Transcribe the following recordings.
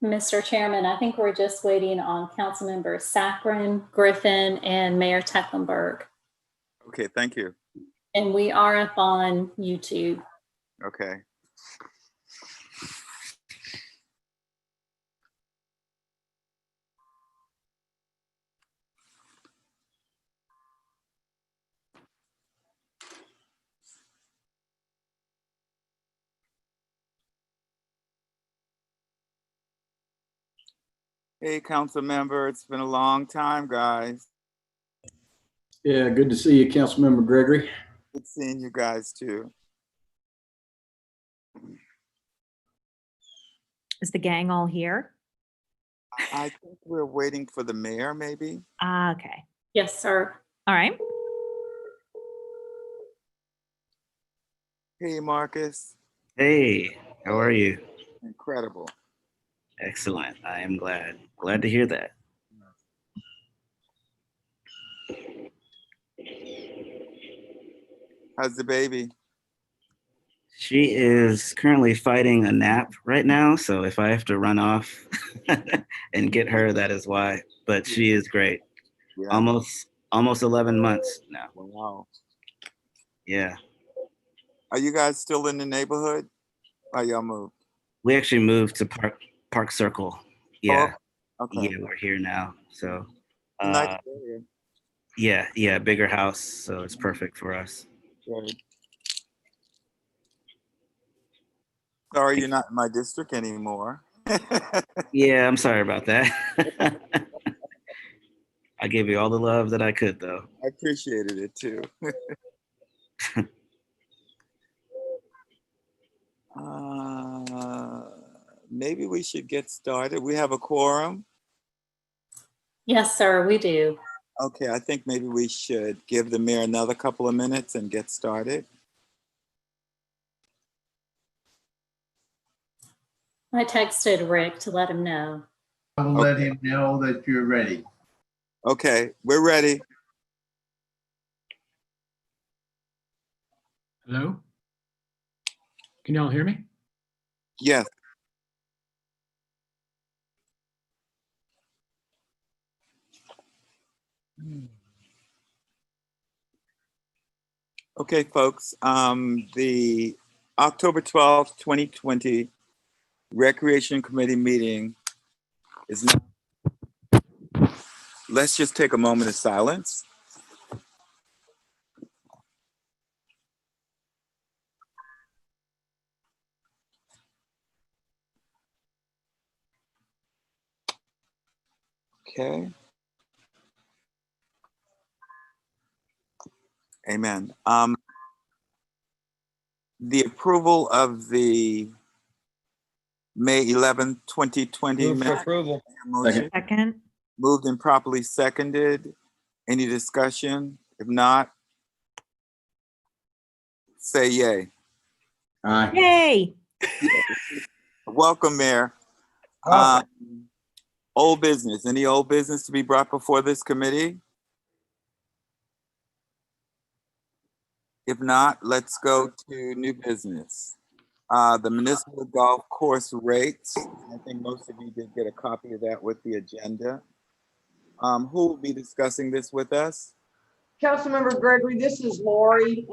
Mr. Chairman, I think we're just waiting on council members Saccharin, Griffin, and Mayor Tecklenburg. Okay, thank you. And we are up on YouTube. Okay. Hey, council member, it's been a long time, guys. Yeah, good to see you, Councilmember Gregory. Good seeing you guys too. Is the gang all here? I think we're waiting for the mayor, maybe. Okay. Yes, sir. All right. Hey, Marcus. Hey, how are you? Incredible. Excellent. I am glad. Glad to hear that. How's the baby? She is currently fighting a nap right now, so if I have to run off and get her, that is why. But she is great. Yeah. Almost 11 months now. Wow. Yeah. Are you guys still in the neighborhood? Or y'all moved? We actually moved to Park Circle. Yeah. Oh, okay. Yeah, we're here now. So Nice area. yeah, bigger house, so it's perfect for us. Right. Sorry you're not in my district anymore. Yeah, I'm sorry about that. I gave you all the love that I could, though. I appreciated it too. Maybe we should get started. We have a quorum. Yes, sir, we do. Okay, I think maybe we should give the mayor another couple of minutes and get started. I texted Rick to let him know. I will let him know that you're ready. Okay, we're ready. Hello? Can y'all hear me? Yes. Okay, folks, the October 12th, 2020 Recreation Committee meeting is now. Let's just take a moment of silence. Okay. Amen. The approval of the May 11th, 2020. Move for approval. Motion. Second. Moved and properly seconded. Any discussion? If not, say yay. Aye. Yay. Welcome, Mayor. Old business. Any old business to be brought before this committee? If not, let's go to new business. The municipal golf course rates. I think most of you did get a copy of that with the agenda. Who will be discussing this with us? Councilmember Gregory, this is Lori.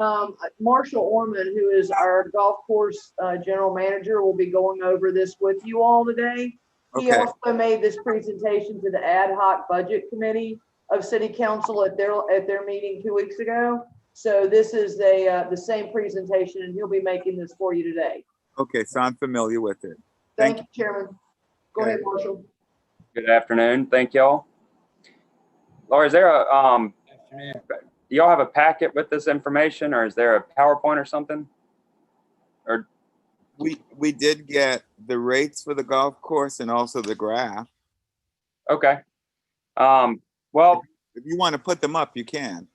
Marshall Orman, who is our golf course general manager, will be going over this with you all today. He Okay. also made this presentation to the ad hoc budget committee of city council at their meeting 2 weeks ago. So this is the same presentation, and he'll be making this for you today. Okay, so I'm familiar with it. Thank you, Chairman. Go Okay. ahead, Marshall. Good afternoon. Thank y'all. Laura, is there a do y'all have a packet with this information, or is there a PowerPoint or something? Or We did get the rates for the golf course and also the graph. okay. Well, If you want to put them up, you can.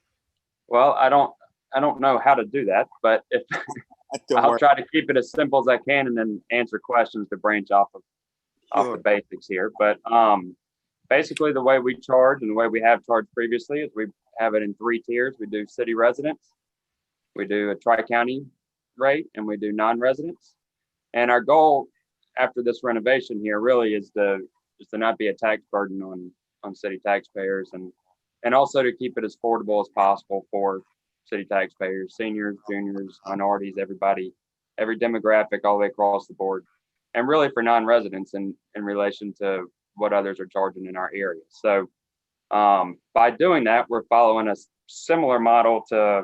well, I don't know how to do that, but if Don't I'll worry. try to keep it as simple as I can and then answer questions to branch off Sure. the basics here. But basically the way we charge and the way we have charged previously is we have it in 3 tiers. We do city residents, we do a tri-county rate, and we do non-residents. And our goal after this renovation here really is to not be a tax burden on city taxpayers, and also to keep it as affordable as possible for city taxpayers, seniors, juniors, minorities, everybody, every demographic all the way across the board, and really for non-residents in relation to what others are charging in our area. So by doing that, we're following a similar model to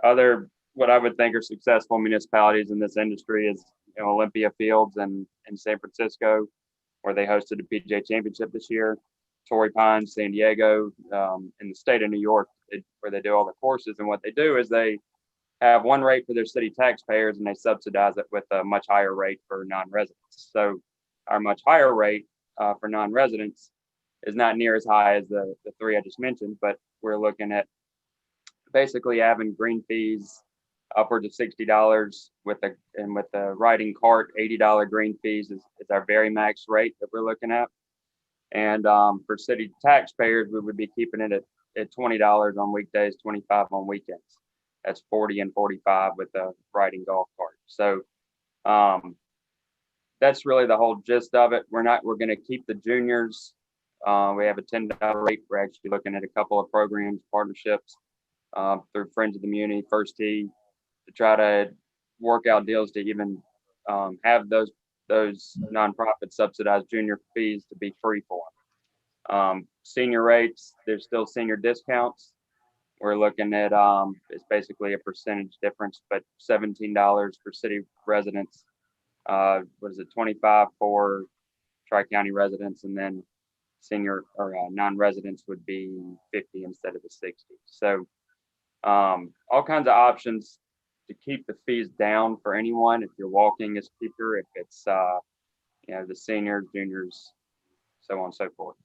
other, what I would think are successful municipalities in this industry is, you know, Olympia Fields in San Francisco, where they hosted the PGA Championship this year, Torrey Pines, San Diego, in the state of New York, where they do all the courses. And what they do is they have one rate for their city taxpayers and they subsidize it with a much higher rate for non-residents. So our much higher rate for non-residents is not near as high as the three I just mentioned, but we're looking at basically having green fees upwards of $60 with the riding cart, $80 green fees is our very max rate that we're looking at. And for city taxpayers, we would be keeping it at $20 on weekdays, $25 on weekends. That's $40 and $45 with the riding golf cart. So that's really the whole gist of it. We're going to keep the juniors. We have a $10 rate. We're actually looking at a couple of programs, partnerships through Friends of the Muni, First Tee, to try to work out deals to even have those nonprofit subsidized junior fees to be free for them. Senior rates, there's still senior discounts. We're looking at it's basically a percentage difference, but $17 for city residents. What is it? $25 for Tri-County residents, and then senior or non-residents would be $50 instead of the $60. So all kinds of options to keep the fees down for anyone. If you're walking, it's cheaper. If it's you know, the seniors, juniors, so on and so forth.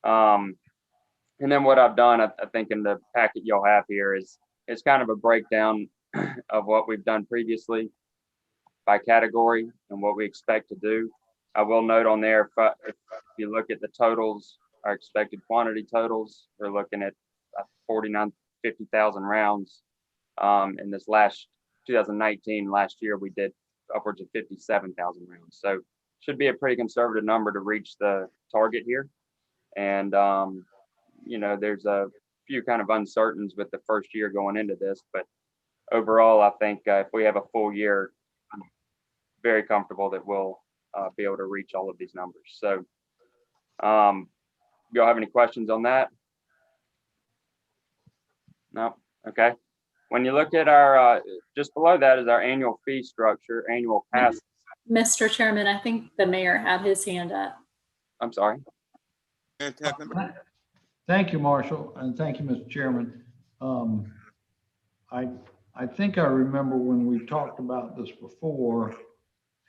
And then what I've done, I think in the packet you'll have here is kind of a breakdown of what we've done previously by category and what we expect to do. I will note on there, if you look at the totals, our expected quantity totals, we're looking at 50,000 rounds. In this last 2019, last year, we did upwards of 57,000 rounds. So should be a pretty conservative number to reach the target here. And, you know, there's a few kind of uncertainties with the first year going into this, but overall, I think if we have a full year, I'm very comfortable that we'll be able to reach all of these numbers. So y'all have any questions on that? No? Okay. When you look at our, just below that is our annual fee structure, annual passes. Mr. Chairman, I think the mayor had his hand up. I'm sorry. Thank you, Marshall, and thank you, Mr. Chairman. I think I remember when we talked about this before,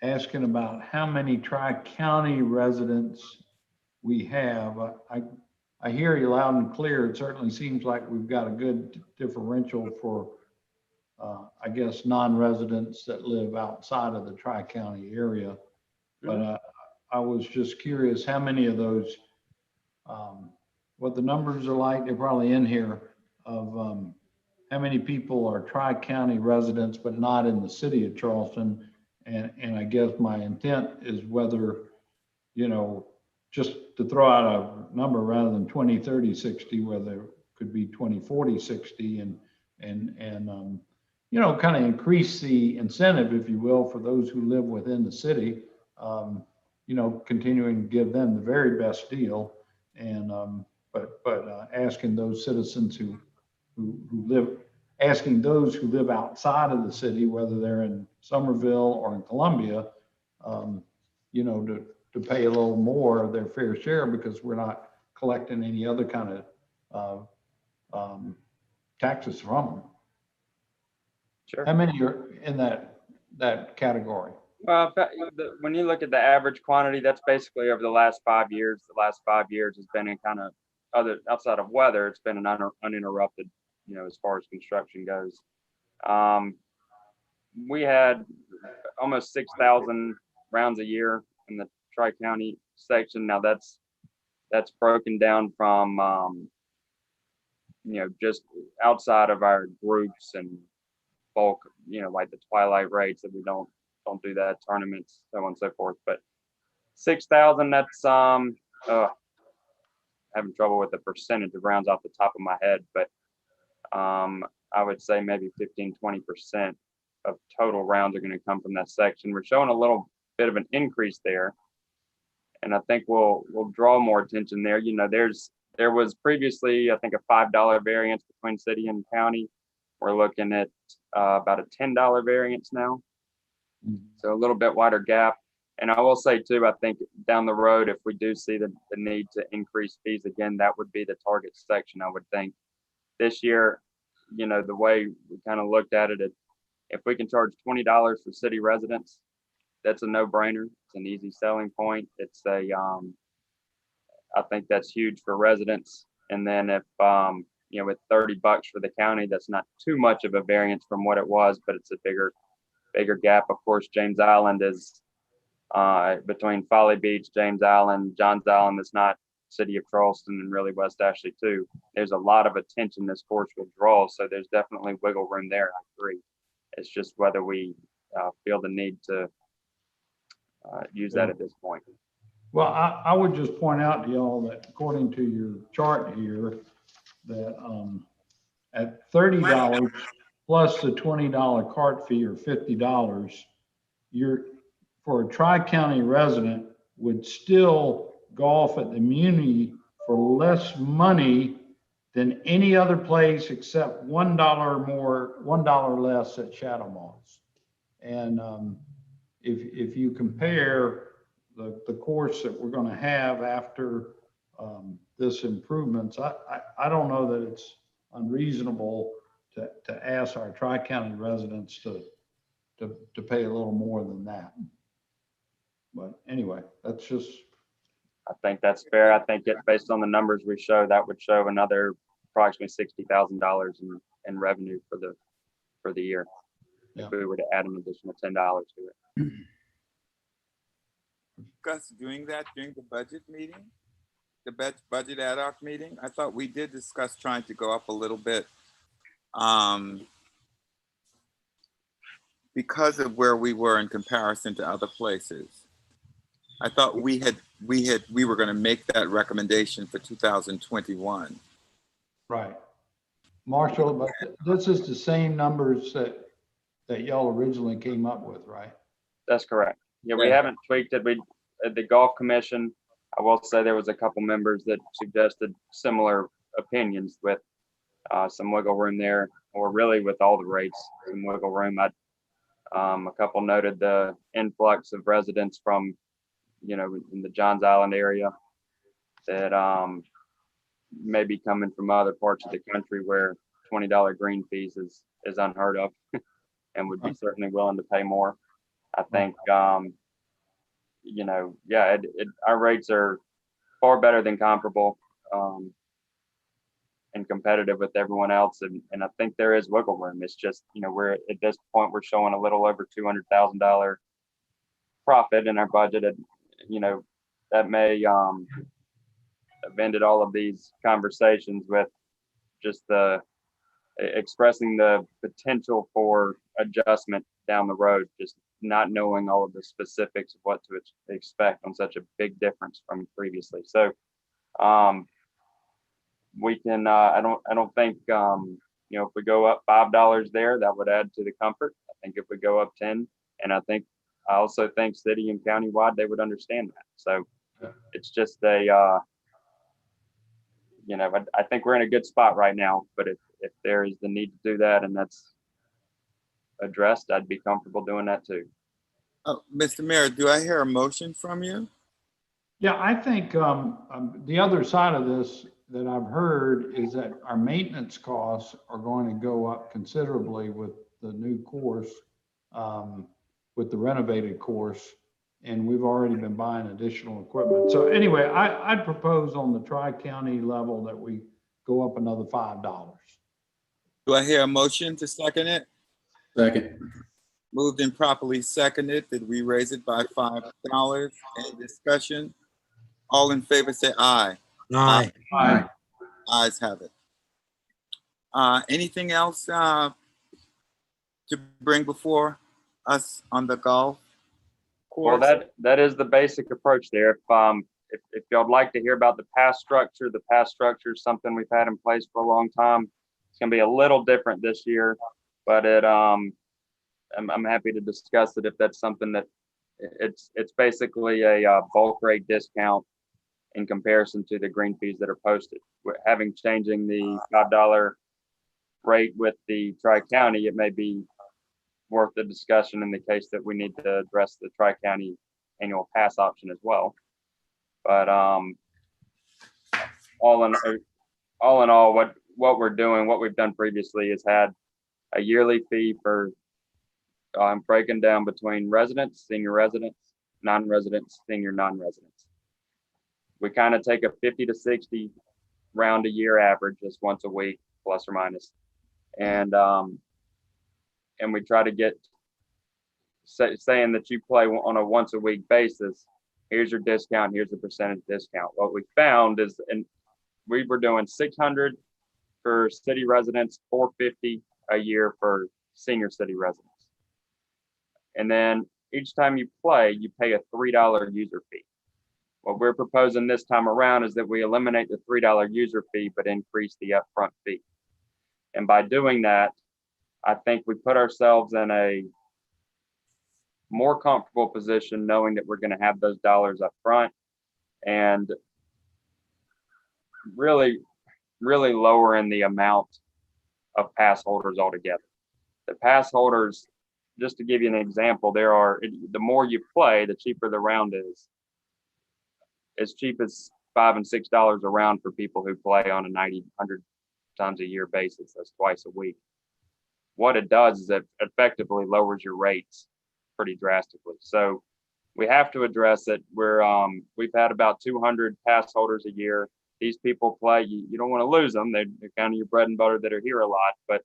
asking about how many Tri-County residents we have. I hear you loud and clear. It certainly seems like we've got a good differential for, I guess, non-residents that live outside of the Tri-County area. But I was just curious how many of those, what the numbers are like. They're probably in here of how many people are Tri-County residents but not in the city of Charleston. And I guess my intent is whether, you know, just to throw out a number rather than 20, 30, 60, whether it could be 20, 40, 60, and you know, kind of increase the incentive, if you will, for those who live within the city, you know, continuing to give them the very best deal. And, but asking those citizens who live, asking those who live outside of the city, whether they're in Somerville or in Columbia, you know, to pay a little more of their fair share because we're not collecting any other kind of taxes from them. Sure. How many are in that category? Well, when you look at the average quantity, that's basically over the last 5 years. The last 5 years has been in kind of outside of weather, it's been an uninterrupted, you know, as far as construction goes. We had almost 6,000 rounds a year in the Tri-County section. Now that's broken down from, you know, just outside of our groups and bulk, you know, like the twilight rates that we don't don't do that, tournaments, so on and so forth. But 6,000, that's having trouble with the percentage of rounds off the top of my head, but I would say maybe 15-20% of total rounds are going to come from that section. We're showing a little bit of an increase there, and I think we'll draw more attention there. You know, there was previously, I think, a $5 variance between city and county. We're looking at about a $10 variance now, so a little bit wider gap. And I will say too, I think down the road, if we do see the need to increase fees again, that would be the target section, I would think. This year, you know, the way we kind of looked at it, if we can charge $20 for city residents, that's a no-brainer. It's an easy selling point. It's I think that's huge for residents. And then if, you know, with $30 for the county, that's not too much of a variance from what it was, but it's a bigger gap. Of course, James Island is between Folly Beach, James Island, Johns Island, that's not city of Charleston, and really West Ashley too. There's a lot of attention this course will draw, so there's definitely wiggle room there. I agree. It's just whether we feel the need to use that at this point. Well, I would just point out to y'all that according to your chart here, that at $30 plus the $20 cart fee or $50, you're, for a tri-county resident, would still golf at the Muni for less money than any other place except $1 more, $1 less at Shadow Moss. And if you compare the course that we're going to have after this improvements, I don't know that it's unreasonable to ask our tri-county residents to pay a little more than that. But anyway, that's just. I think that's fair. I think based on the numbers we show, that would show another approximately $60,000 in revenue for the year. Yeah. If we were to add an additional $10 to it. Discuss doing that during the budget meeting, the budget ad hoc meeting. I thought we did discuss trying to go up a little bit because of where we were in comparison to other places. I thought we were going to make that recommendation for 2021. Right. Marshall, but this is the same numbers that y'all originally came up with, right? That's correct. Yeah, we haven't tweaked it. We at the golf commission, I will say there was a couple members that suggested similar opinions with some wiggle room there, or really with all the rates, some wiggle room. A couple noted the influx of residents from, you know, in the Johns Island area that may be coming from other parts of the country where $20 green fees is unheard of and would be certainly willing to pay more. I think, you know, yeah, our rates are far better than comparable and competitive with everyone else. And I think there is wiggle room. It's just, you know, we're at this point, we're showing a little over $200,000 profit in our budget. And, you know, that may have ended all of these conversations with just expressing the potential for adjustment down the road, just not knowing all of the specifics of what to expect on such a big difference from previously. So we can, I don't think, you know, if we go up $5 there, that would add to the comfort. I think if we go up 10, and I also think city and county-wide, they would understand that. So it's just you know, I think we're in a good spot right now, but if there is the need to do that and that's addressed, I'd be comfortable doing that too. Oh, Mr. Mayor, do I hear a motion from you? Yeah, I think the other side of this that I've heard is that our maintenance costs are going to go up considerably with the new course, with the renovated course, and we've already been buying additional equipment. So anyway, I'd propose on the tri-county level that we go up another $5. Do I hear a motion to second it? Second. Moved and properly seconded. Did we raise it by $5? Any discussion? All in favor say aye. Aye. Aye. Ayes have it. Anything else to bring before us on the golf Well, course? that is the basic approach there. If y'all'd like to hear about the pass structure is something we've had in place for a long time. It's gonna be a little different this year, but I'm happy to discuss it if that's something that it's basically a bulk rate discount in comparison to the green fees that are posted. Having changing the $5 rate with the Tri-County, it may be worth the discussion in the case that we need to address the Tri-County annual pass option as well. But all in all, what we're doing, what we've done previously is had a yearly fee for breaking down between residents, senior residents, non-residents, senior non-residents. We kind of take a 50 to 60 round a year average, just once a week, plus or minus, and we try to get saying that you play on a once a week basis. Here's your discount. Here's the percentage discount. What we found is, and we were doing 600 for city residents, 450 a year for senior city residents. And then each time you play, you pay a $3 user fee. What we're proposing this time around is that we eliminate the $3 user fee, but increase the upfront fee. And by doing that, I think we put ourselves in a more comfortable position knowing that we're going to have those dollars up front and really lowering the amount of pass holders altogether. The pass holders, just to give you an example, the more you play, the cheaper the round is. As cheap as $5 and $6 a round for people who play on a 90, 100 times a year basis. That's twice a week. What it does is it effectively lowers your rates pretty drastically. So we have to address it. We've had about 200 pass holders a year. These people play, you don't want to lose them. They're kind of your bread and butter that are here a lot, but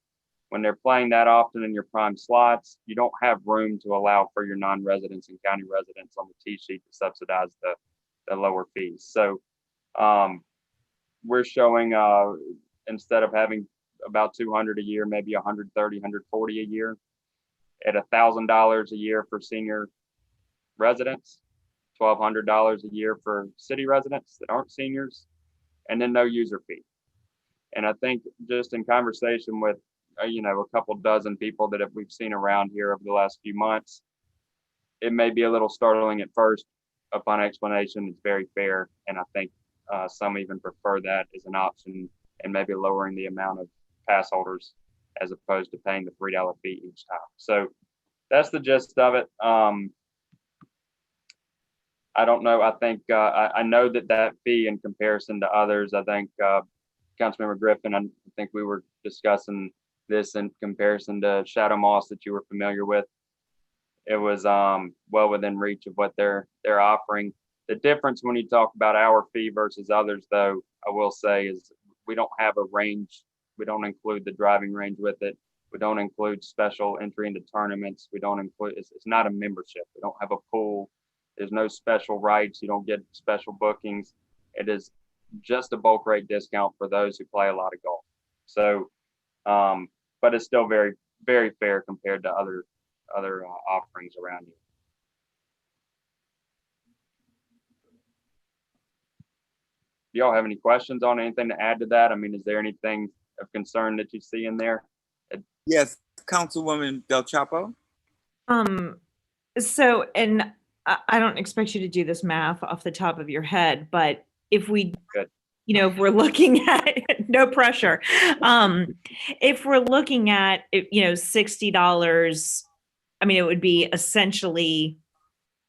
when they're playing that often in your prime slots, you don't have room to allow for your non-residents and county residents on the tee sheet to subsidize the lower fees. So we're showing instead of having about 200 a year, maybe 130, 140 a year at $1,000 a year for senior residents, $1,200 a year for city residents that aren't seniors, and then no user fee. And I think just in conversation with, a couple dozen people that we've seen around here over the last few months, it may be a little startling at first. Upon explanation, it's very fair. And I think some even prefer that as an option and maybe lowering the amount of pass holders as opposed to paying the $3 fee each time. So that's the gist of it. I don't know. I think I know that fee in comparison to others, I think Councilmember Griffin, I think we were discussing this in comparison to Shadow Moss that you were familiar with. It was well within reach of what they're offering. The difference when you talk about our fee versus others, though, I will say, is we don't have a range. We don't include the driving range with it. We don't include special entry into tournaments. We don't include, it's not a membership. We don't have a pool. There's no special rights. You don't get special bookings. It is just a bulk rate discount for those who play a lot of golf. So, but it's still very, very fair compared to other offerings around you. Do y'all have any questions on anything to add to that? I mean, is there anything of concern that you see in there? Yes, Councilwoman Del Chapo. So, and I don't expect you to do this math off the top of your head, but if we, if we're looking at, no pressure. If we're looking at, $60, I mean, it would be essentially,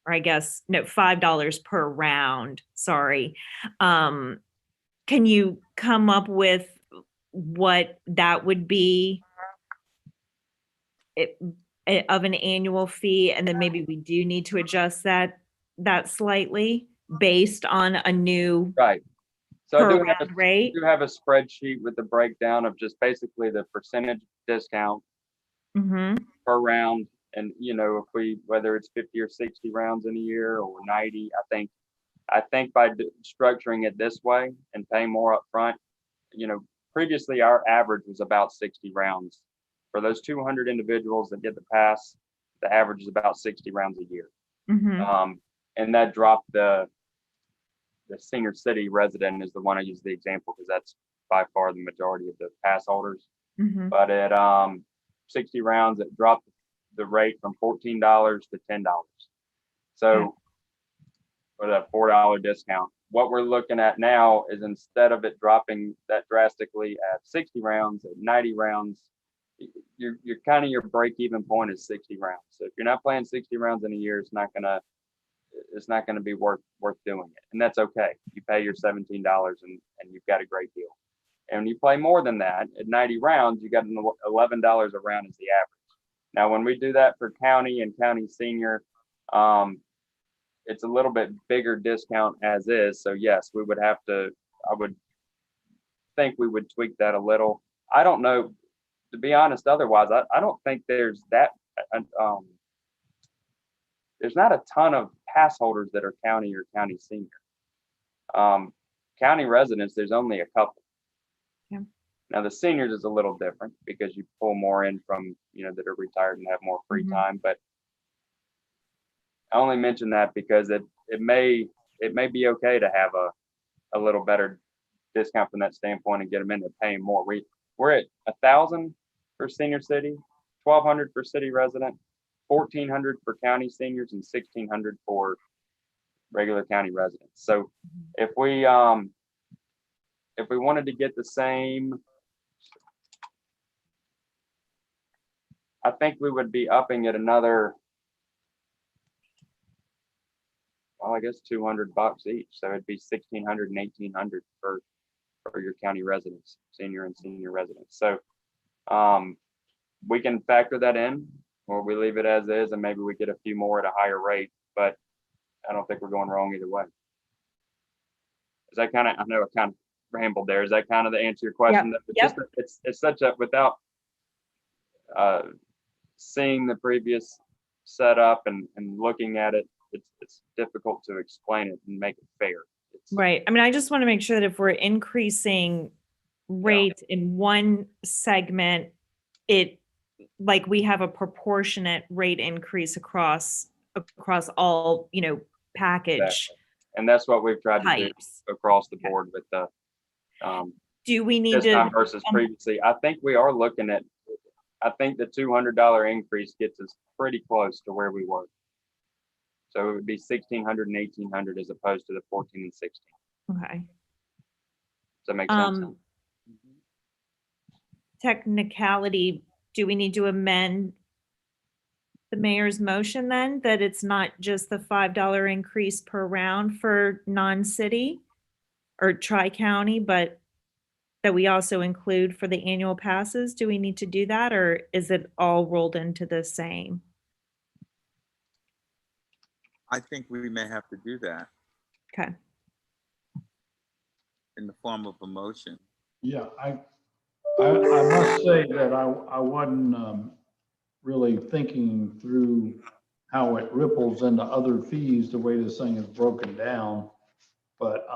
or I guess, no, $5 per round. Sorry. Can you come up with what that would be of an annual fee? And then maybe we do need to adjust that slightly based on a new So per I do round rate. have a spreadsheet with the breakdown of just basically the percentage discount per round. And, if whether it's 50 or 60 rounds in a year or 90, I think by structuring it this way and paying more up front, previously our average was about 60 rounds. For those 200 individuals that get the pass, the average is about 60 rounds a year. Mhm. And that dropped the senior city resident is the one I use the example because that's by far the majority of the pass holders. Mhm. But at 60 rounds, it dropped the rate from $14 to $10. So with a $4 discount. What we're looking at now is instead of it dropping that drastically at 60 rounds, at 90 rounds, you're kind of your break even point is 60 rounds. So if you're not playing 60 rounds in a year, it's not gonna be worth doing it. And that's okay. You pay your $17 and you've got a great deal. And when you play more than that, at 90 rounds, you got $11 a round is the average. Now, when we do that for county and county senior, it's a little bit bigger discount as is. So yes, I would think we would tweak that a little. I don't know, to be honest, otherwise, I don't think there's that, there's not a ton of pass holders that are county or county senior. County residents, there's only a couple. Yeah. Now the seniors is a little different because you pull more in from, that are retired and have more free time, but I only mention that because it may be okay to have a little better discount from that standpoint and get them into paying more. We're at 1,000 for senior city, 1,200 for city resident, 1,400 for county seniors, and 1,600 for regular county residents. So if we wanted to get the same, I think we would be upping it another, well, I guess $200 each. So it'd be 1,600 and 1,800 for your county residents, senior and senior residents. So we can factor that in, or we leave it as is, and maybe we get a few more at a higher rate. But I don't think we're going wrong either way. Is that kind of? I know I kind of rambled there. Is that kind of the answer to your question? Yep. It's such a, without seeing the previous setup and looking at it, it's difficult to explain it and make it fair. Right. I mean, I just want to make sure that if we're increasing rates in one segment, like we have a proportionate rate increase across all, package. Exactly. And that's what we've tried to do across the board with the do we need this to time versus previously. I think we are looking at, I think the $200 increase gets us pretty close to where we were. So it would be 1,600 and 1,800 as opposed to the 14 and 16. Okay. Does that make sense? Technicality, do we need to amend the mayor's motion then, that it's not just the $5 increase per round for non-city or tri-county, but that we also include for the annual passes? Do we need to do that, or is it all rolled into the same? I think we may have to do that Okay. in the form of a motion. Yeah, I must say that I wasn't really thinking through how it ripples into other fees, the way this thing is broken down. But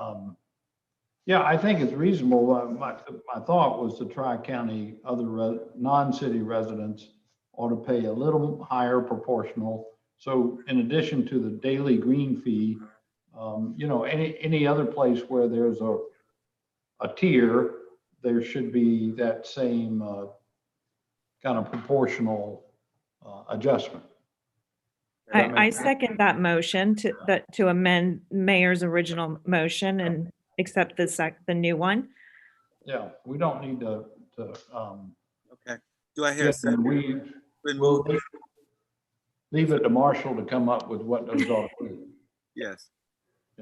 yeah, I think it's reasonable. My thought was the tri-county, other non-city residents ought to pay a little higher proportional. So in addition to the daily green fee, any other place where there's a tier, there should be that same kind of proportional adjustment. I second that motion to amend mayor's original motion and accept the new one. Yeah, we don't need to. Okay. Do I hear a second? We'll leave it to Marshall to come up with what those ought to be. Yes.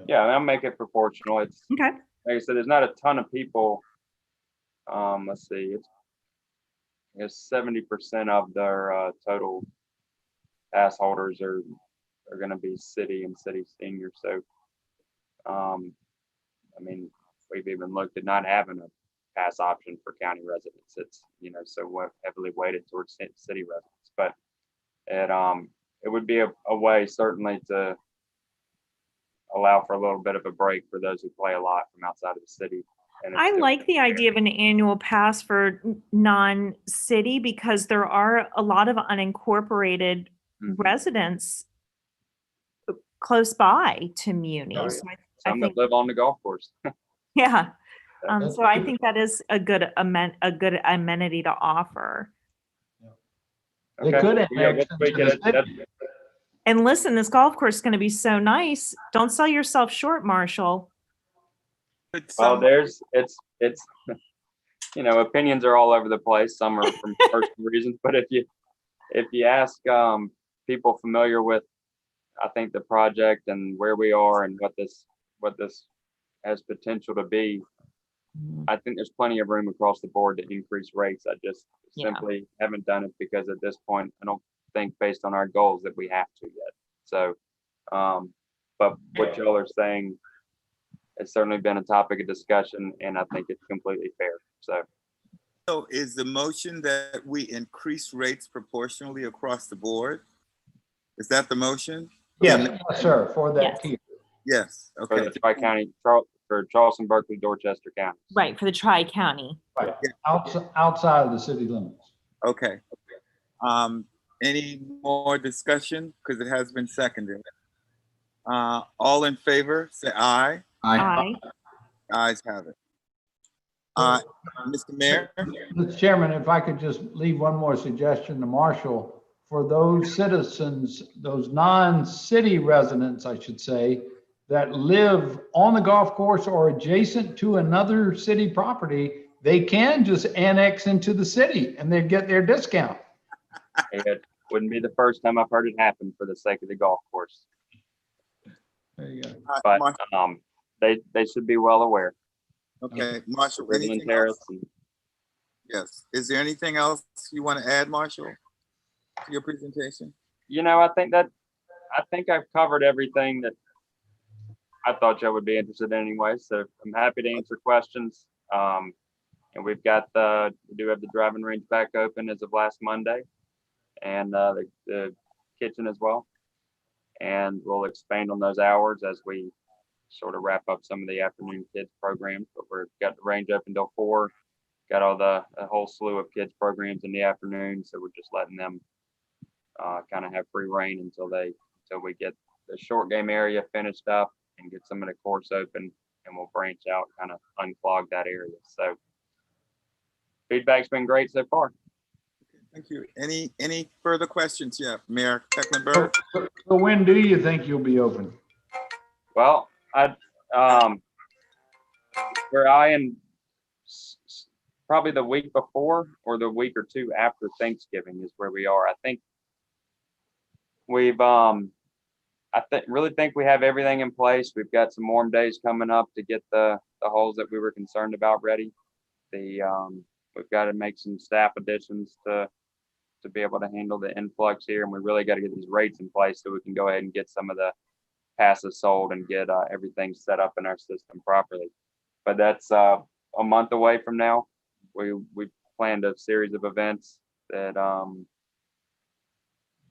Yeah, I'll make it proportional. It's okay. Like I said, there's not a ton of people. Let's see, it's 70% of their total pass holders are going to be city and city senior. So, I mean, we've even looked at not having a pass option for county residents. It's, so heavily weighted towards city residents, but it would be a way certainly to allow for a little bit of a break for those who play a lot from outside of the city. I like the idea of an annual pass for non-city because there are a lot of unincorporated residents close by to Muni. Oh, So yeah. I Some that think, live on the golf course. yeah. That's So I good. think that is a good amenity to offer. They Okay. could Yeah, we'll annex tweak into it. the city. And listen, this golf course is going to be so nice. Don't sell yourself short, Marshall. But Well, some, it's opinions are all over the place. Some are from personal reasons, but if you ask people familiar with, I think, the project and where we are and what this has potential to be, I think there's plenty of room across the board to increase rates. I just Yeah. simply haven't done it because at this point, I don't think based on our goals that we have to yet. So, but what y'all are saying has certainly been a topic of discussion, and I think it's completely fair. so is the motion that we increase rates proportionally across the board? Is that the motion? Yes, sir, for that Yes. tier. Yes, For okay. the Tri-County, for Charleston, Berkeley, Dorchester County. Right, for the Tri-County. Right, outside of the city limits. Okay. Any more discussion? Because it has been seconded. All in favor, say aye. Aye. Ayes have it. Mr. Mayor? Mr. Chairman, if I could just leave one more suggestion to Marshall. For those citizens, those non-city residents, I should say, that live on the golf course or adjacent to another city property, they can just annex into the city and they get their discount. It wouldn't be the first time I've heard it happen for the sake of the golf course, There you go. but Marshall, they should be well aware. okay, Marshall, Riverland anything Terrace else? and Yes. Is there anything else you want to add, Marshall, to your presentation? I think I've covered everything that I thought y'all would be interested in anyway. So I'm happy to answer questions. And we do have the driving range back open as of last Monday, and the kitchen as well. And we'll expand on those hours as we sort of wrap up some of the afternoon kids programs. But we've got the range open till 4. Got all a whole slew of kids programs in the afternoon, so we're just letting them kind of have free reign until we get the short game area finished up and get some of the course open, and we'll branch out, kind of unclog that area. So feedback's been great so far. Thank you. Any further questions? Yeah, Mayor Tecklenburg? So when do you think you'll be open? Well, we're eyeing probably the week before or the week or two after Thanksgiving is where we are. I think we've really think we have everything in place. We've got some warm days coming up to get the holes that we were concerned about ready. We've got to make some staff additions to be able to handle the influx here, and we really got to get these rates in place so we can go ahead and get some of the passes sold and get everything set up in our system properly. But that's a month away from now. We planned a series of events that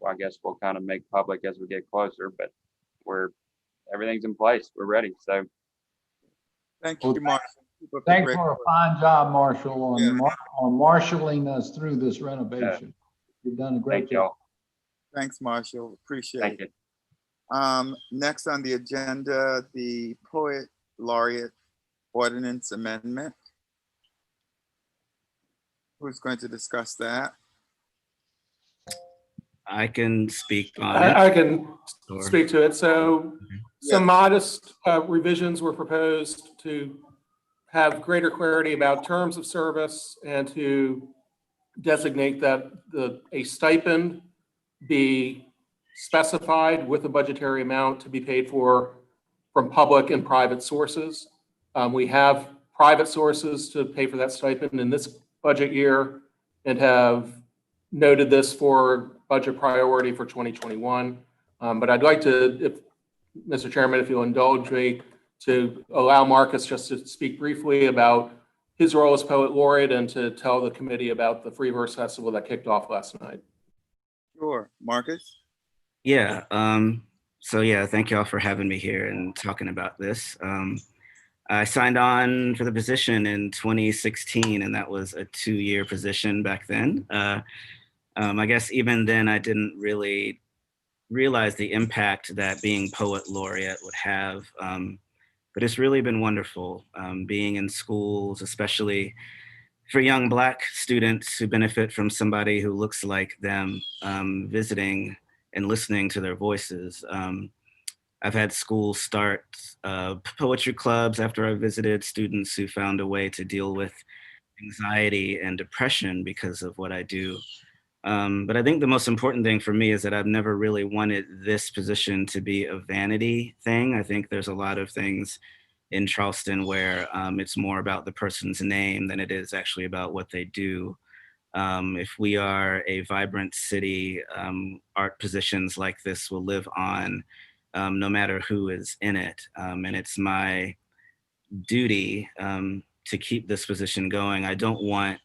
I guess we'll kind of make public as we get closer, but everything's in place. We're ready. So Thank you, Marshall. Keep up the Thanks great for a work. fine job, Marshall, on, Yeah. on marshaling us through this renovation. You've done a great thank job. y'all. Thanks, Marshall. Appreciate Thank it. you. Next on the agenda, the Poet Laureate Ordinance Amendment. Who's going to discuss that? I can speak on it. I can Sure. speak to it. So some Yeah. modest revisions were proposed to have greater clarity about terms of service and to designate that a stipend be specified with a budgetary amount to be paid for from public and private sources. We have private sources to pay for that stipend in this budget year and have noted this for budget priority for 2021. But I'd like to, if Mr. Chairman, if you'll indulge me, to allow Marcus just to speak briefly about his role as Poet Laureate and to tell the committee about the Free Verse Festival that kicked off last night. Sure, Marcus? Yeah. So yeah, thank y'all for having me here and talking about this. I signed on for the position in 2016, and that was a 2-year position back then. I guess even then I didn't really realize the impact that being poet laureate would have. But it's really been wonderful being in schools, especially for young Black students who benefit from somebody who looks like them, visiting and listening to their voices. I've had schools start poetry clubs after I visited, students who found a way to deal with anxiety and depression because of what I do. But I think the most important thing for me is that I've never really wanted this position to be a vanity thing. I think there's a lot of things in Charleston where it's more about the person's name than it is actually about what they do. If we are a vibrant city, art positions like this will live on no matter who is in it. And it's my duty to keep this position going. I don't want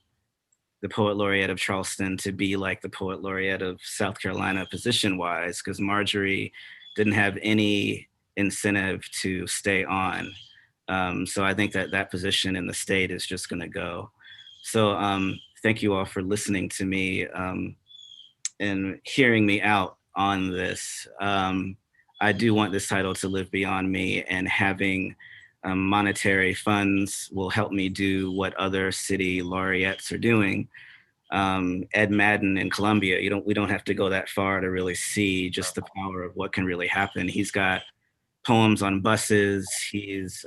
the Poet Laureate of Charleston to be like the Poet Laureate of South Carolina position-wise, because Marjorie didn't have any incentive to stay on. So I think that that position in the state is just gonna go. So thank you all for listening to me and hearing me out on this. I do want this title to live beyond me, and having monetary funds will help me do what other city laureates are doing. Ed Madden in Columbia, we don't have to go that far to really see just the power of what can really happen. He's got poems on buses. He's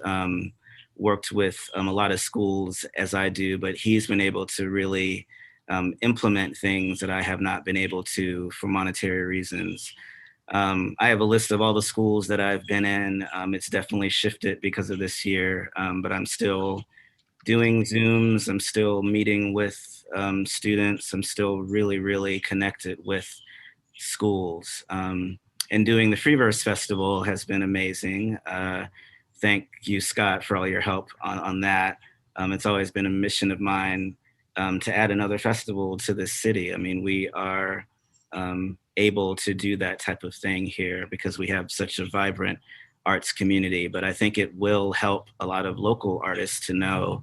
worked with a lot of schools as I do, but he's been able to really implement things that I have not been able to for monetary reasons. I have a list of all the schools that I've been in. It's definitely shifted because of this year, but I'm still doing Zooms. I'm still meeting with students. I'm still really, really connected with schools. And doing the Free Verse Festival has been amazing. Thank you, Scott, for all your help on that. It's always been a mission of mine to add another festival to this city. I mean, we are able to do that type of thing here because we have such a vibrant arts community, but I think it will help a lot of local artists to know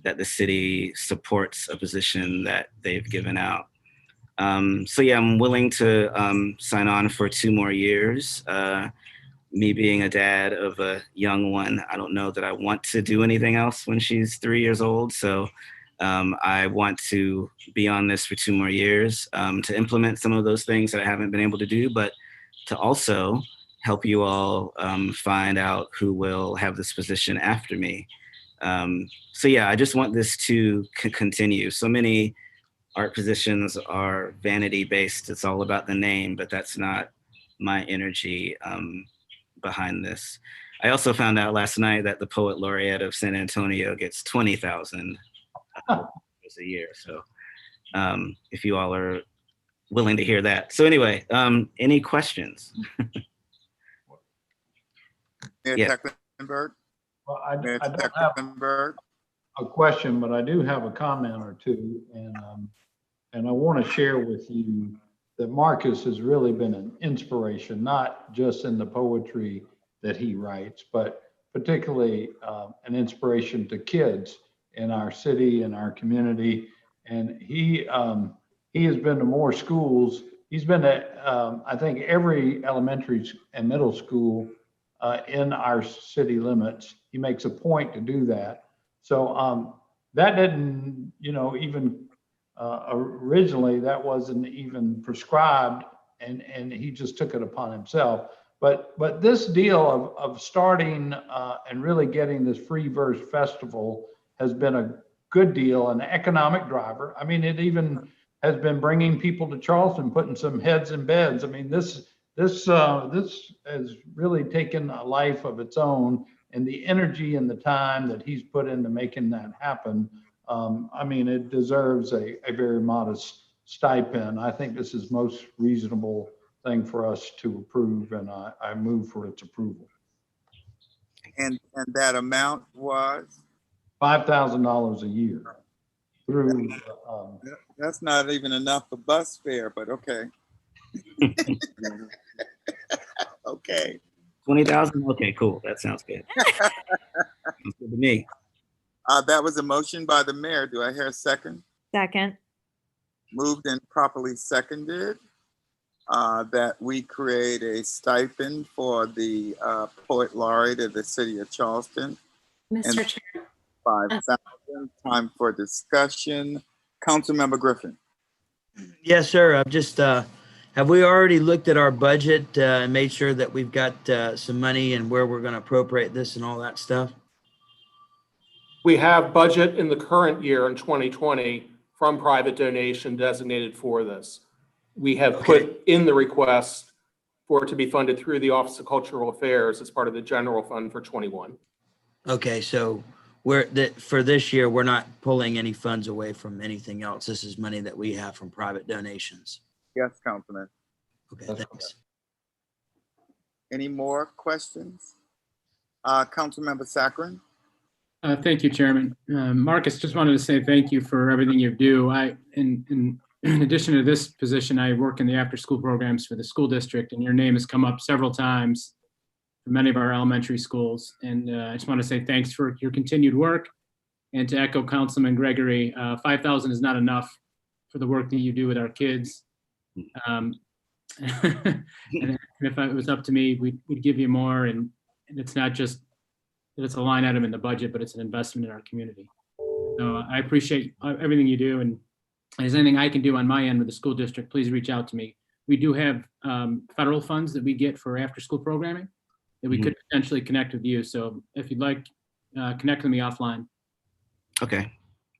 that the city supports a position that they've given out. So yeah, I'm willing to sign on for 2 more years. Me being a dad of a young one, I don't know that I want to do anything else when she's 3 years old. So I want to be on this for 2 more years to implement some of those things that I haven't been able to do, but to also help you all find out who will have this position after me. So yeah, I just want this to continue. So many art positions are vanity based. It's all about the name, but that's not my energy behind this. I also found out last night that the Poet Laureate of San Antonio gets $20,000 a year. So if you all are willing to hear that. So anyway, any questions? Mayor Yeah. Tecklenburg? Well, I Mayor don't have Tecklenburg? a question, but I do have a comment or two, and I want to share with you that Marcus has really been an inspiration, not just in the poetry that he writes, but particularly an inspiration to kids in our city and our community. And he has been to more schools. He's been to I think every elementary and middle school in our city limits. He makes a point to do that. So that didn't, even originally that wasn't even prescribed, and he just took it upon himself. But this deal of starting and really getting this Free Verse Festival has been a good deal, an economic driver. I mean, it even has been bringing people to Charleston, putting some heads in beds. I mean, this has really taken a life of its own, and the energy and the time that he's put into making that happen. I mean, it deserves a very modest stipend. I think this is most reasonable thing for us to approve, and I move for its approval. And that amount was? $5,000 a year through. That's not even enough for bus fare, but okay. Okay. 20,000? Okay, cool. That sounds good. Sounds good to me. That was a motion by the mayor. Do I hear a second? Second. Moved and properly seconded. that we create a stipend for the poet laureate of the city of Charleston. Mr. Chair, 5,000. Time for discussion. Councilmember Griffin. Yes, sir. I've just, have we already looked at our budget and made sure that we've got some money and where we're going to appropriate this and all that stuff? We have budget in the current year in 2020 from private donation designated for this. We have put in the request for it to be funded through the Office of Cultural Affairs as part of the general fund for 21. Okay, so for this year, we're not pulling any funds away from anything else. This is money that we have from private donations. Yes, Councilman. Okay, thanks. Any more questions? Councilmember Saccharin. Thank you, Chairman. Marcus, just wanted to say thank you for everything you do. In addition to this position, I work in the after-school programs for the school district, and your name has come up several times for many of our elementary schools. And I just want to say thanks for your continued work. And to echo Councilman Gregory, 5,000 is not enough for the work that you do with our kids. And if it was up to me, we'd give you more. And it's not just that it's a line item in the budget, but it's an investment in our community. So I appreciate everything you do. And if there's anything I can do on my end with the school district, please reach out to me. We do have federal funds that we get for after-school programming that we could potentially connect with you. So if you'd like, connect with me offline. Okay,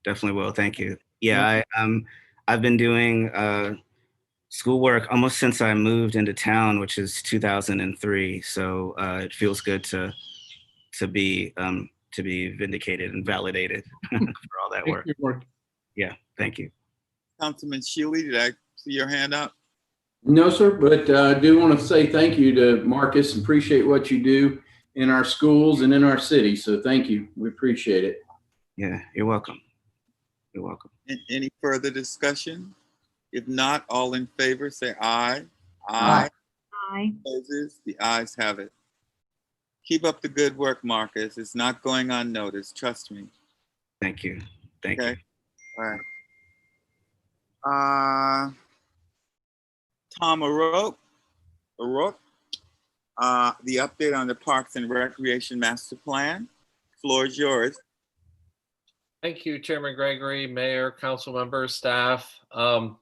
definitely will. Thank you. Yeah, I've been doing schoolwork almost since I moved into town, which is 2003. So it feels good to be vindicated and validated for all that work. Yeah, thank you. Councilman Shealy, did I see your hand up? No, sir, but I do want to say thank you to Marcus and appreciate what you do in our schools and in our city. So thank you. We appreciate it. Yeah, you're welcome. You're welcome. Any further discussion? If not, all in favor, say aye. Aye. Aye. Opposes? The ayes have it. Keep up the good work, Marcus. It's not going unnoticed. Trust me. Thank you. Thank you. All right. Tom O'Rourke, the update on the Parks and Recreation Master Plan. Floor is yours. Thank you, Chairman Gregory, Mayor, council members, staff. On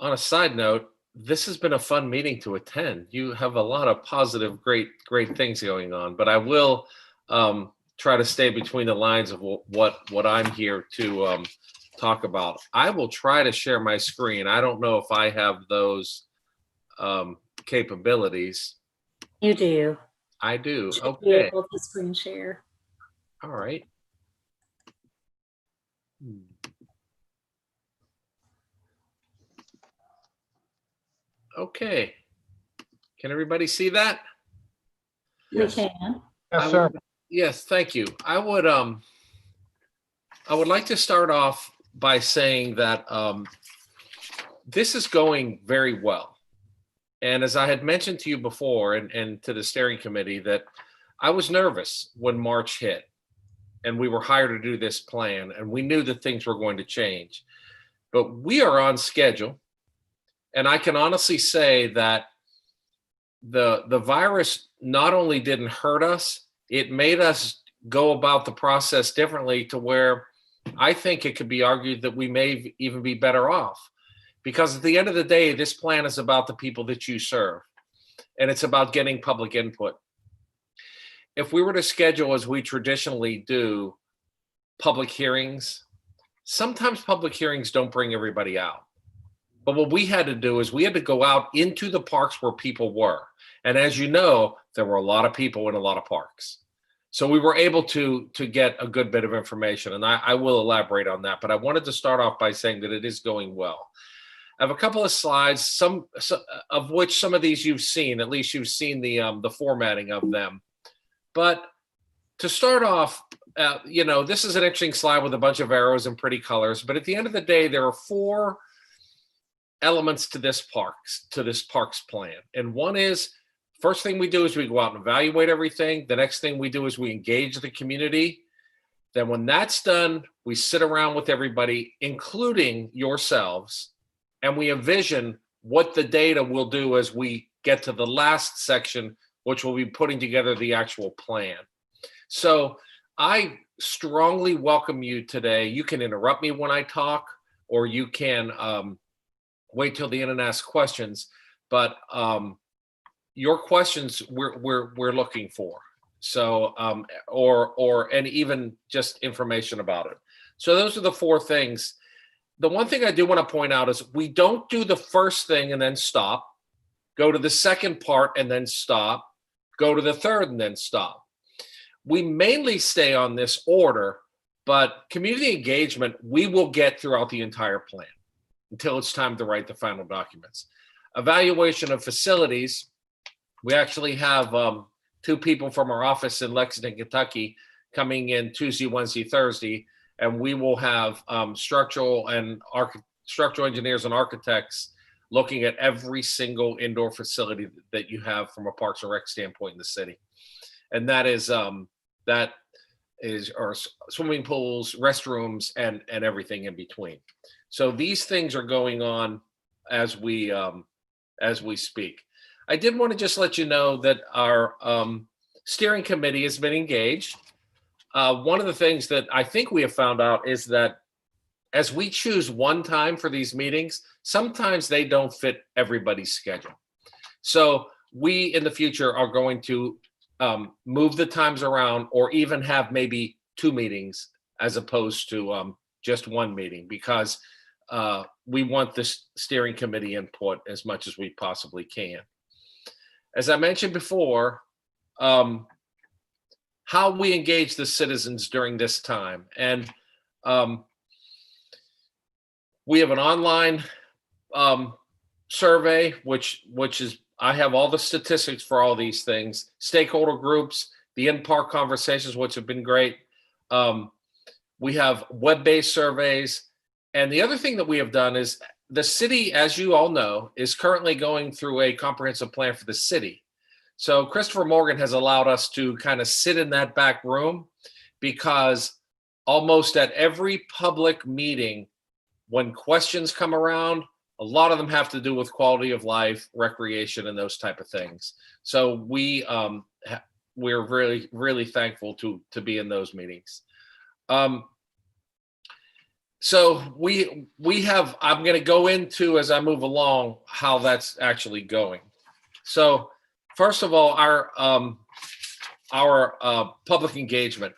a side note, this has been a fun meeting to attend. You have a lot of positive, great things going on, but I will try to stay between the lines of what I'm here to talk about. I will try to share my screen. I don't know if I have those capabilities. you do. I do. Should be Okay. able to screen share. All right. Okay. Can everybody see that? Yes. We can. Yes, sir. Yes, thank you. I would like to start off by saying that this is going very well. And as I had mentioned to you before and to the steering committee, that I was nervous when March hit and we were hired to do this plan and we knew that things were going to change. But we are on schedule. And I can honestly say that the virus not only didn't hurt us, it made us go about the process differently to where I think it could be argued that we may even be better off. Because at the end of the day, this plan is about the people that you serve, and it's about getting public input. If we were to schedule, as we traditionally do, public hearings, sometimes public hearings don't bring everybody out. But what we had to do is we had to go out into the parks where people were. And as you know, there were a lot of people in a lot of parks. So we were able to get a good bit of information, and I will elaborate on that. But I wanted to start off by saying that it is going well. I have a couple of slides, some of which some of these you've seen. At least you've seen the formatting of them. But to start off, this is an interesting slide with a bunch of arrows and pretty colors. But at the end of the day, there are 4 elements to this parks plan. And one is, first thing we do is we go out and evaluate everything. The next thing we do is we engage the community. Then when that's done, we sit around with everybody, including yourselves, and we envision what the data will do as we get to the last section, which will be putting together the actual plan. So I strongly welcome you today. You can interrupt me when I talk, or you can wait till the end and ask questions. But your questions we're looking for. So and even just information about it. So those are the four things. The one thing I do want to point out is we don't do the first thing and then stop, go to the second part and then stop, go to the third and then stop. We mainly stay on this order, but community engagement, we will get throughout the entire plan until it's time to write the final documents. Evaluation of facilities, we actually have 2 people from our office in Lexington, Kentucky coming in Tuesday, Wednesday, Thursday, and we will have structural engineers and architects looking at every single indoor facility that you have from a Parks and Rec standpoint in the city. And that is our swimming pools, restrooms, and everything in between. So these things are going on as we speak. I did want to just let you know that our steering committee has been engaged. One of the things that I think we have found out is that as we choose one time for these meetings, sometimes they don't fit everybody's schedule. So we in the future are going to move the times around, or even have maybe 2 meetings as opposed to just 1 meeting, because we want this steering committee input as much as we possibly can. As I mentioned before, how we engage the citizens during this time. And we have an online survey, which is, I have all the statistics for all these things, stakeholder groups, the in-park conversations, which have been great. We have web-based surveys. And the other thing that we have done is the city, as you all know, is currently going through a comprehensive plan for the city. So Christopher Morgan has allowed us to kind of sit in that back room, because almost at every public meeting, when questions come around, a lot of them have to do with quality of life, recreation, and those type of things. So we're really, really thankful to be in those meetings. So we have, I'm going to go into, as I move along, how that's actually going. So first of all, our public engagement.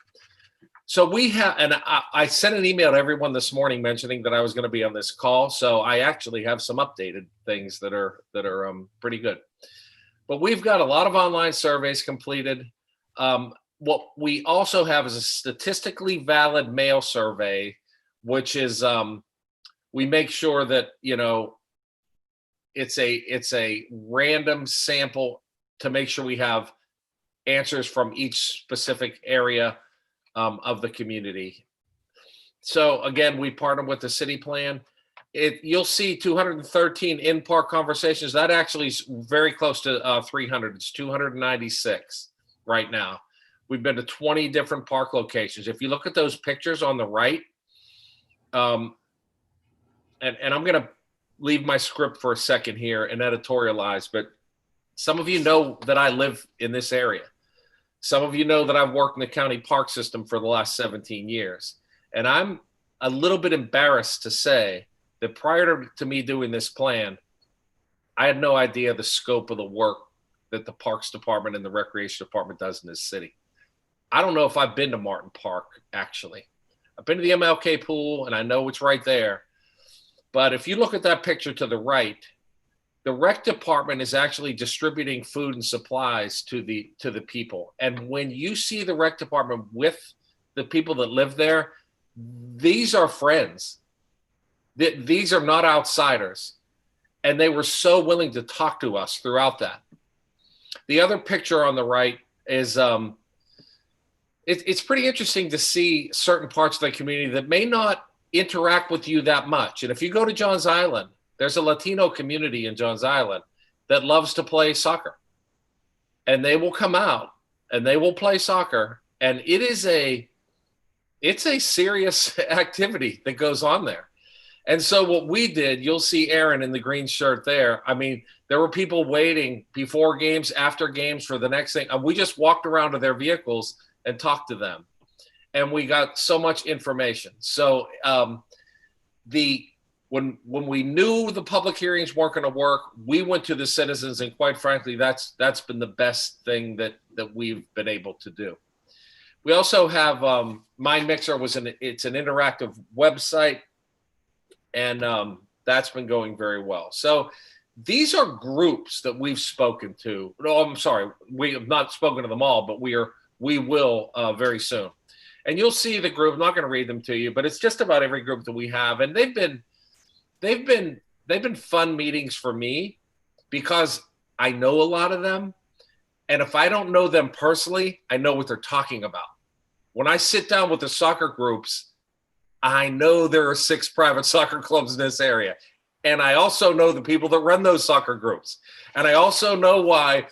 So we have, and I sent an email to everyone this morning mentioning that I was going to be on this call. So I actually have some updated things that are pretty good. But we've got a lot of online surveys completed. What we also have is a statistically valid mail survey, which is we make sure that, you know, it's a random sample to make sure we have answers from each specific area of the community. So again, we partner with the city plan. You'll see 213 in-park conversations. That actually is very close to 300. It's 296 right now. We've been to 20 different park locations. If you look at those pictures on the right, and I'm going to leave my script for a second here and editorialize, but some of you know that I live in this area. Some of you know that I've worked in the county park system for the last 17 years. And I'm a little bit embarrassed to say that prior to me doing this plan, I had no idea the scope of the work that the Parks Department and the Recreation Department does in this city. I don't know if I've been to Martin Park, actually. I've been to the MLK pool, and I know it's right there. But if you look at that picture to the right, the rec department is actually distributing food and supplies to the people. And when you see the rec department with the people that live there, these are friends. These are not outsiders. And they were so willing to talk to us throughout that. The other picture on the right is it's pretty interesting to see certain parts of the community that may not interact with you that much. And if you go to Johns Island, there's a Latino community in Johns Island that loves to play soccer. And they will come out and they will play soccer. And it's a serious activity that goes on there. And so what we did, you'll see Aaron in the green shirt there. I mean, there were people waiting before games, after games for the next thing. And we just walked around to their vehicles and talked to them. And we got so much information. So when we knew the public hearings weren't going to work, we went to the citizens, and quite frankly, that's been the best thing that we've been able to do. We also have Mind Mixer it's an interactive website, and that's been going very well. So these are groups that we've spoken to. No, I'm sorry, we have not spoken to them all, but we will very soon. And you'll see the group. I'm not going to read them to you, but it's just about every group that we have, and they've been fun meetings for me because I know a lot of them, and if I don't know them personally, I know what they're talking about. When I sit down with the soccer groups, I know there are 6 private soccer clubs in this area. And I also know the people that run those soccer groups. And I also know why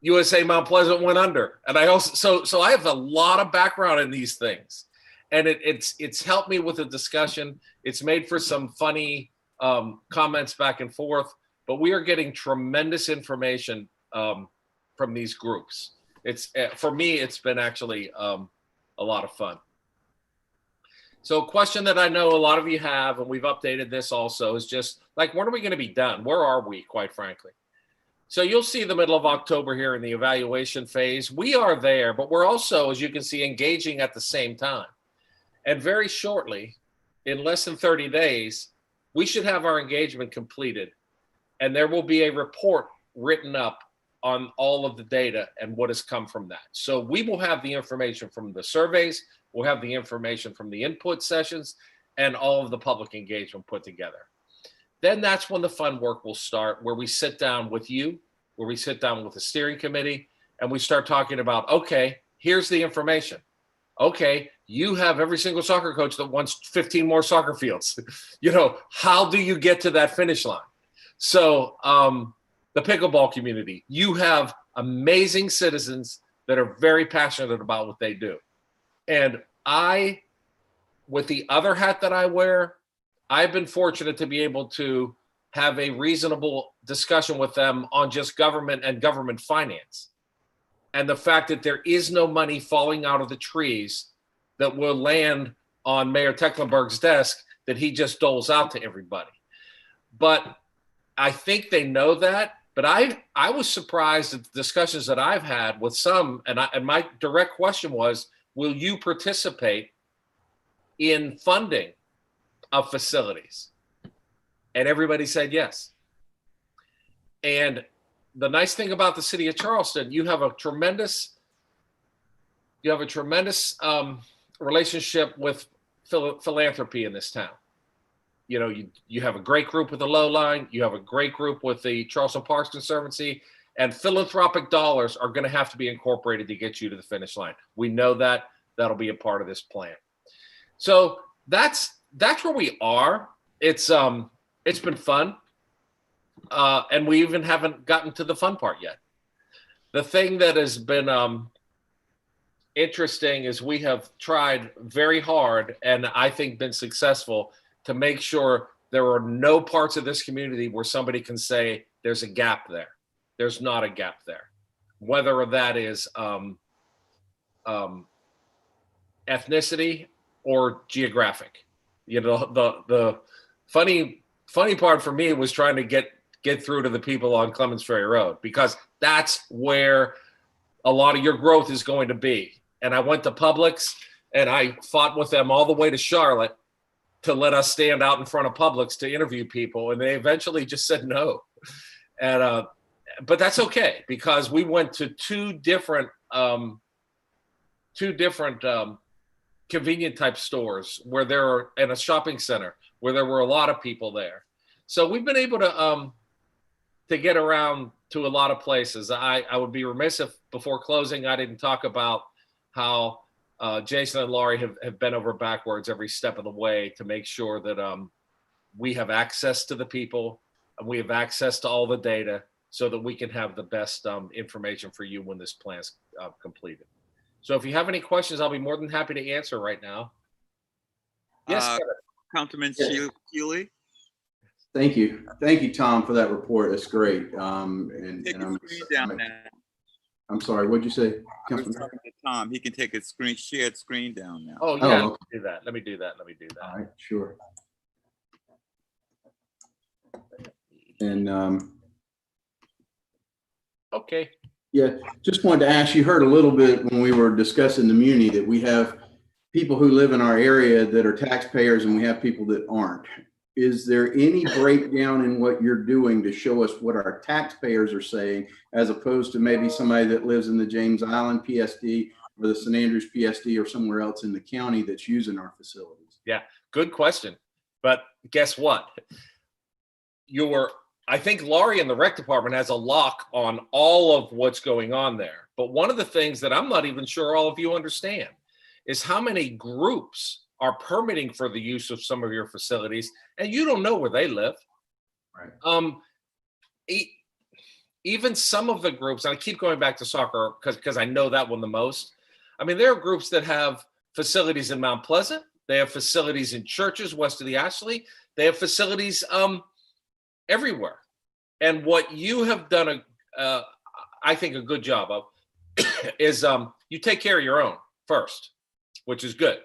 USA Mount Pleasant went under. And I also, so I have a lot of background in these things. And it's helped me with the discussion. It's made for some funny comments back and forth, but we are getting tremendous information from these groups. For me, it's been actually a lot of fun. So a question that I know a lot of you have, and we've updated this also, is just like, when are we going to be done? Where are we, quite frankly? So you'll see the middle of October here in the evaluation phase. We are there, but we're also, as you can see, engaging at the same time. And very shortly, in less than 30 days, we should have our engagement completed. And there will be a report written up on all of the data and what has come from that. So we will have the information from the surveys, we'll have the information from the input sessions, and all of the public engagement put together. Then that's when the fun work will start, where we sit down with you, where we sit down with the steering committee, and we start talking about, okay, here's the information. Okay, you have every single soccer coach that wants 15 more soccer fields. How do you get to that finish line? So the pickleball community, you have amazing citizens that are very passionate about what they do. And with the other hat that I wear, I've been fortunate to be able to have a reasonable discussion with them on just government and government finance. And the fact that there is no money falling out of the trees that will land on Mayor Tecklenburg's desk that he just doles out to everybody. But I think they know that. But I was surprised at the discussions that I've had with some, and my direct question was, will you participate in funding of facilities? And everybody said yes. And the nice thing about the city of Charleston, you have a tremendous relationship with philanthropy in this town. You have a great group with the Low Line, you have a great group with the Charleston Parks Conservancy, and philanthropic dollars are going to have to be incorporated to get you to the finish line. We know that. That'll be a part of this plan. So that's where we are. It's been fun. And we even haven't gotten to the fun part yet. The thing that has been interesting is we have tried very hard, and I think been successful, to make sure there are no parts of this community where somebody can say there's a gap there. There's not a gap there. Whether that is ethnicity or geographic. The funny part for me was trying to get through to the people on Clemens Ferry Road, because that's where a lot of your growth is going to be. And I went to Publix, and I fought with them all the way to Charlotte to let us stand out in front of Publix to interview people. And they eventually just said no. And, but that's okay, because we went to two different convenient type stores where there are, and a shopping center where there were a lot of people there. So we've been able to get around to a lot of places. I would be remiss if before closing I didn't talk about how Jason and Laurie have bent over backwards every step of the way to make sure that we have access to the people and we have access to all the data so that we can have the best information for you when this plan is completed. So if you have any questions, I'll be more than happy to answer right now. Yes, Kevin. Councilman Keeley? Thank you. Thank you, Tom, for that report. That's great. Take your screen down now. I'm sorry, what'd you say? I was talking to Tom. He can take his shared screen down now. Oh, yeah, okay. do that. Let me do that. All right, sure. And Okay. yeah, just wanted to ask, you heard a little bit when we were discussing the muni that we have people who live in our area that are taxpayers and we have people that aren't. Is there any breakdown in what you're doing to show us what our taxpayers are saying, as opposed to maybe somebody that lives in the James Island PSD or the St. Andrews PSD or somewhere else in the county that's using our facilities? Yeah, good question. But guess what? I think Laurie in the rec department has a lock on all of what's going on there. But one of the things that I'm not even sure all of you understand is how many groups are permitting for the use of some of your facilities, and you don't know where they live. Right. Even some of the groups, and I keep going back to soccer because I know that one the most. I mean, there are groups that have facilities in Mount Pleasant. They have facilities in churches west of the Ashley. They have facilities everywhere. And what you have done, I think, a good job of is you take care of your own first, which is good.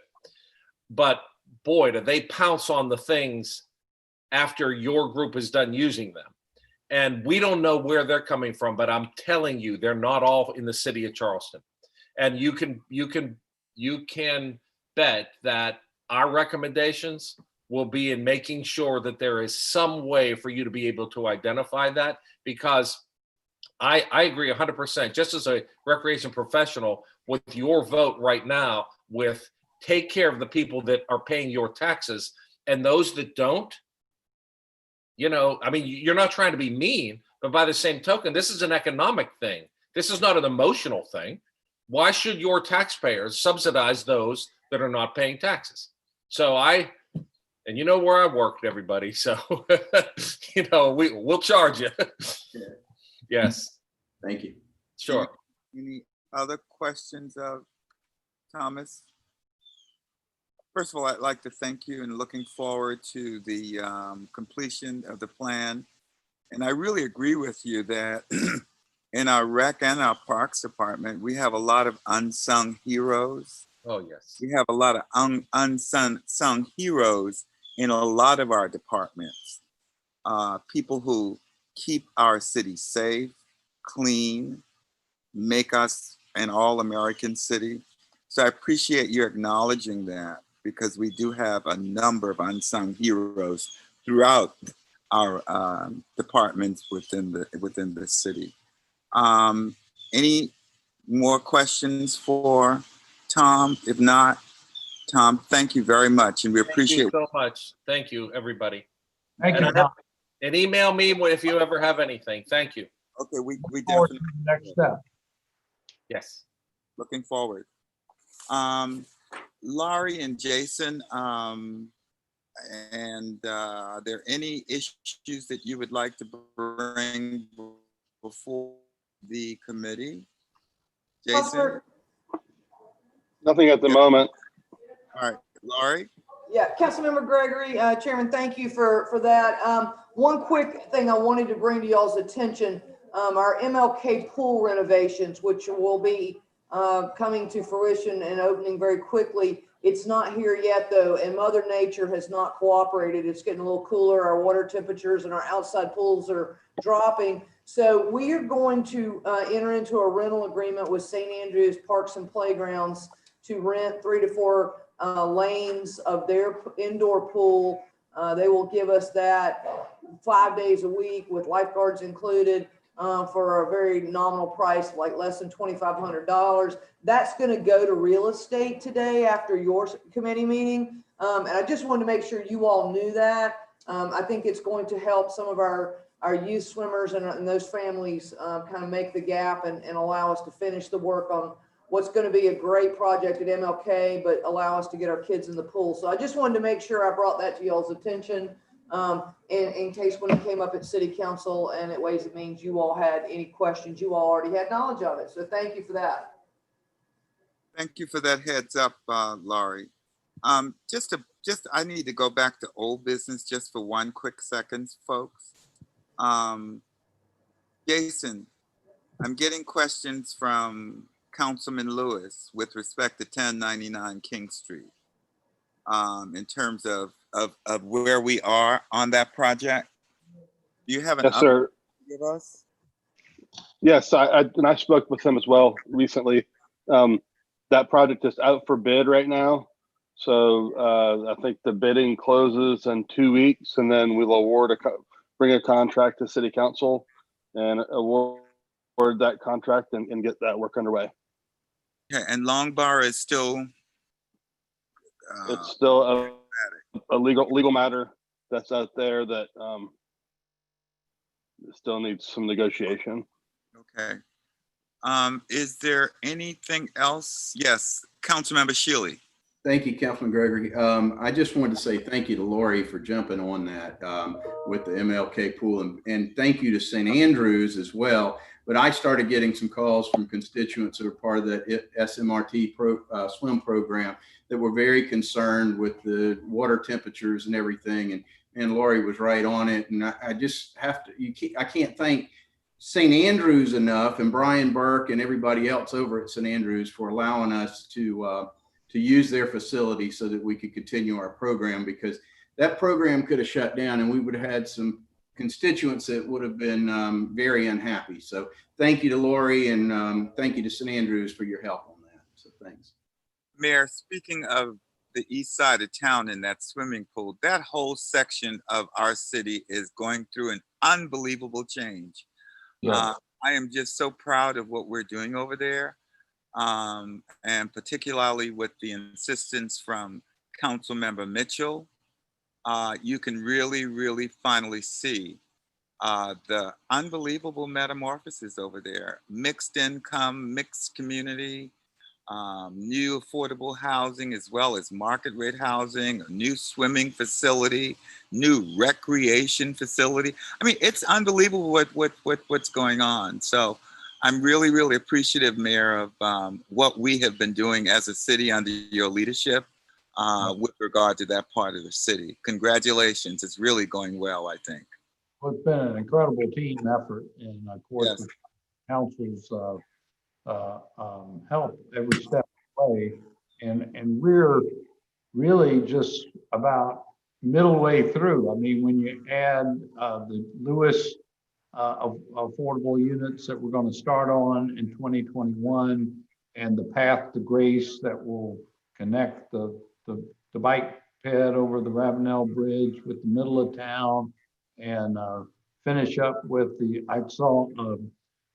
But boy, do they pounce on the things after your group is done using them. And we don't know where they're coming from, but I'm telling you, they're not all in the city of Charleston. And you can bet that our recommendations will be in making sure that there is some way for you to be able to identify that, because I agree 100%, just as a recreation professional, with your vote right now with take care of the people that are paying your taxes, and those that don't, I mean, you're not trying to be mean, but by the same token, this is an economic thing. This is not an emotional thing. Why should your taxpayers subsidize those that are not paying taxes? So and you know where I worked, everybody. So, we'll charge you. Yes. Thank you. Sure. Any other questions of Thomas? First of all, I'd like to thank you and looking forward to the completion of the plan. And I really agree with you that in our rec and our parks department, we have a lot of unsung heroes. Oh, yes. We have a lot of unsung heroes in a lot of our departments. People who keep our city safe, clean, make us an all-American city. So I appreciate you acknowledging that, because we do have a number of unsung heroes throughout our departments within the city. Any more questions for Tom? If not, Tom, thank you very much, and we appreciate it. Thank you so much. Thank you, everybody. Thank you, Tom. And email me if you ever have anything. Thank you. Okay, we Forward to definitely the next step. Yes. looking forward. Laurie and Jason, are there any issues that you would like to bring before the committee? Jason? Nothing at the moment. All right, Laurie? Yeah, Councilmember Gregory, Chairman, thank you for that. One quick thing I wanted to bring to y'all's attention, our MLK pool renovations, which will be coming to fruition and opening very quickly. It's not here yet though, and Mother Nature has not cooperated. It's getting a little cooler. Our water temperatures and our outside pools are dropping. So we are going to enter into a rental agreement with St. Andrews Parks and Playgrounds to rent 3 to 4 lanes of their indoor pool. They will give us that 5 days a week with lifeguards included for a very nominal price, like less than $2,500. That's going to go to real estate today after your committee meeting. And I just wanted to make sure you all knew that. I think it's going to help some of our youth swimmers and those families kind of make the gap and allow us to finish the work on what's going to be a great project at MLK, but allow us to get our kids in the pool. So I just wanted to make sure I brought that to y'all's attention in case when it came up at City Council and at Ways and Means, you all had any questions, you all already had knowledge of it. So thank you for that. Thank you for that heads up, Laurie. Just I need to go back to old business just for 1 quick second, folks. Jason, I'm getting questions from Councilman Lewis with respect to 1099 King Street, in terms of where we are on that project. Do you have an Yes, update sir. to give us? Yes, I spoke with him as well recently. That project is out for bid right now. So I think the bidding closes in 2 weeks, and then we'll bring a contract to City Council and award that contract and get that work underway. Okay, and Long Bar is still. It's still a legal matter that's out there that still needs some negotiation. Okay. Is there anything else? Yes, Councilmember Shealy. Thank you, Councilman Gregory. I just wanted to say thank you to Lori for jumping on that with the MLK pool, and thank you to St. Andrews as well. But I started getting some calls from constituents who are part of the SMRT swim program that were very concerned with the water temperatures and everything. And Lori was right on it. And I just have to, I can't thank St. Andrews enough, and Brian Burke and everybody else over at St. Andrews for allowing us to use their facility so that we could continue our program, because that program could have shut down and we would have had some constituents that would have been very unhappy. So thank you to Lori, and thank you to St. Andrews for your help on that. So thanks. Mayor, speaking of the east side of town in that swimming pool, that whole section of our city is going through an unbelievable change. Yeah. I am just so proud of what we're doing over there. And particularly with the insistence from Councilmember Mitchell, you can really finally see the unbelievable metamorphosis over there. Mixed income, mixed community, new affordable housing, as well as market rate housing, a new swimming facility, new recreation facility. I mean, it's unbelievable what's going on. So I'm really appreciative, Mayor, of what we have been doing as a city under your leadership with regard to that part of the city. Congratulations. It's really going well, I think. Well, it's been an incredible team effort, and of course, Yes. with council's help every step of the way. And we're really just about middle way through. I mean, when you add the Lewis affordable units that we're going to start on in 2021, and the path to grace that will connect the bike ped over the Ravenel Bridge with the middle of town, and finish up with I saw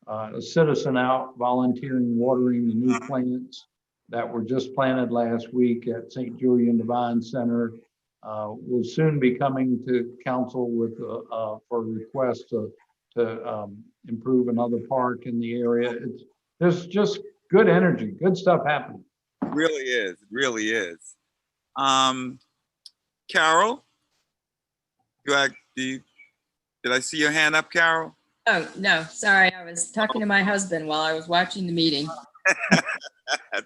a citizen out volunteering watering the new plants that were just planted last week at St. Julian Divine Center. Will soon be coming to council with for a request to improve another park in the area. There's just good energy, good stuff happening. It really is. It really is. Carol, did I see your hand up, Carol? Oh, no, sorry. I was talking to my husband while I was watching the meeting.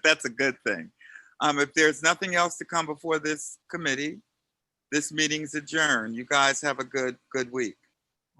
That's a good thing. If there's nothing else to come before this committee, this meeting's adjourned. You guys have a good week.